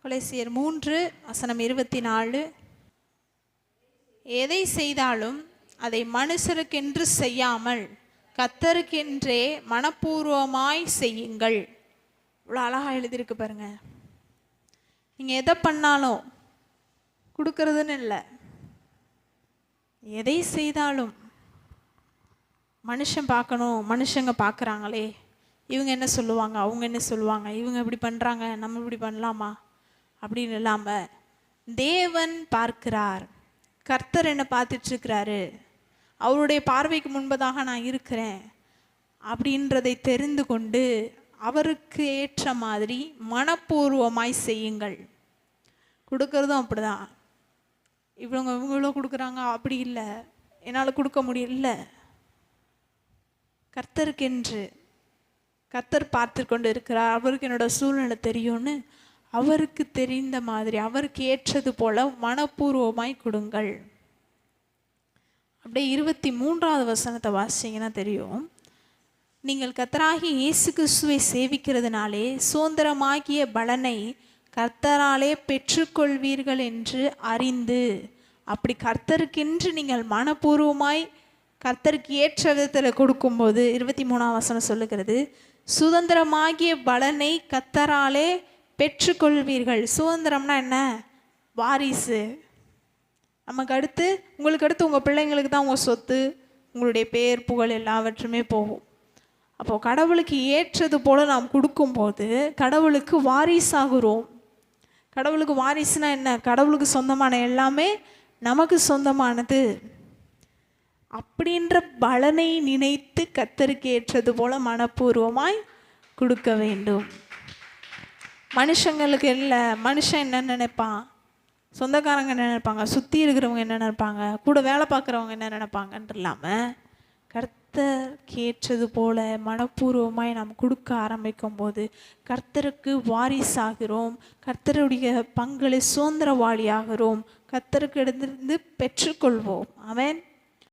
கொலோசியர் 3:24. எதை செய்தாலும் அதை மனுஷருக்கென்று செய்யாமல் கர்த்தருக்கென்றே மனப்பூர்வமாய் செய்யுங்கள். இவ்வளோ அழகாக எழுதியிருக்கு பாருங்க. நீங்கள் எதை பண்ணாலும் கொடுக்கறதுன்னு இல்லை, எதை செய்தாலும் மனுஷன் பார்க்கணும், மனுஷங்க பார்க்குறாங்களே, இவங்க என்ன சொல்லுவாங்க, அவங்க என்ன சொல்லுவாங்க, இவங்க இப்படி பண்ணுறாங்க, நம்ம இப்படி பண்ணலாமா அப்படின்னு இல்லாமல் தேவன் பார்க்கிறார், கர்த்தர் என்னை பார்த்துட்ருக்கிறாரு, அவருடைய பார்வைக்கு முன்பதாக நான் இருக்கிறேன் அப்படின்றதை தெரிந்து கொண்டு அவருக்கு ஏற்ற மாதிரி மனப்பூர்வமாய் செய்யுங்கள். கொடுக்கறதும் அப்படிதான். இவங்களோ கொடுக்குறாங்க, அப்படி இல்லை, என்னால் கொடுக்க முடியல, கர்த்தருக்கென்று கர்த்தர் பார்த்து கொண்டு இருக்கிறார், அவருக்கு என்னோட சூழ்நிலை தெரியும்னு அவருக்கு தெரிந்த மாதிரி அவருக்கு ஏற்றது போல மனப்பூர்வமாய் கொடுங்கள். அப்படியே 23வது வசனத்தை வாசிங்கன்னா தெரியும். நீங்கள் கர்த்தராகிய இயேசு கிறிஸ்துவை சேவிக்கிறதுனாலே சுதந்திரமாகிய பலனை கர்த்தராலே பெற்றுக்கொள்வீர்கள் என்று அறிந்து, அப்படி கர்த்தருக்கென்று நீங்கள் மனப்பூர்வமாய் கர்த்தருக்கு ஏற்ற விதத்தில் கொடுக்கும்போது 23ஆம் வசனம் சொல்லுகிறது, சுதந்திரமாகிய பலனை கர்த்தராலே பெற்றுக்கொள்வீர்கள். சுதந்திரம்னா என்ன? வாரிசு. நமக்கு அடுத்து, உங்களுக்கு அடுத்து உங்கள் பிள்ளைங்களுக்கு தான் உங்கள் சொத்து, உங்களுடைய பேர் புகழ் எல்லாவற்றுமே போகும். அப்போது கடவுளுக்கு ஏற்றது போல் நாம் கொடுக்கும்போது கடவுளுக்கு வாரிசாகிறோம். கடவுளுக்கு வாரிசுனா என்ன? கடவுளுக்கு சொந்தமான எல்லாமே நமக்கு சொந்தமானது அப்படின்ற பலனை நினைத்து கர்த்தருக்கு ஏற்றது போல மனப்பூர்வமாய் கொடுக்க வேண்டும். மனுஷங்களுக்கு இல்லை, மனுஷன் என்ன நினைப்பான், சொந்தக்காரங்க என்ன நினைப்பாங்க, சுற்றி இருக்கிறவங்க என்ன நினைப்பாங்க, கூட வேலை பார்க்குறவங்க என்ன நினைப்பாங்கன்ற இல்லாமல் கர்த்தருக்கு ஏற்றது போல மனப்பூர்வமாய் நாம் கொடுக்க ஆரம்பிக்கும் போது கர்த்தருக்கு வாரிசாகிறோம், கர்த்தருடைய பங்களை சுதந்திரவாளியாகிறோம், கர்த்தருக்கு இடத்திலிருந்து பெற்றுக்கொள்வோம். ஆமென்.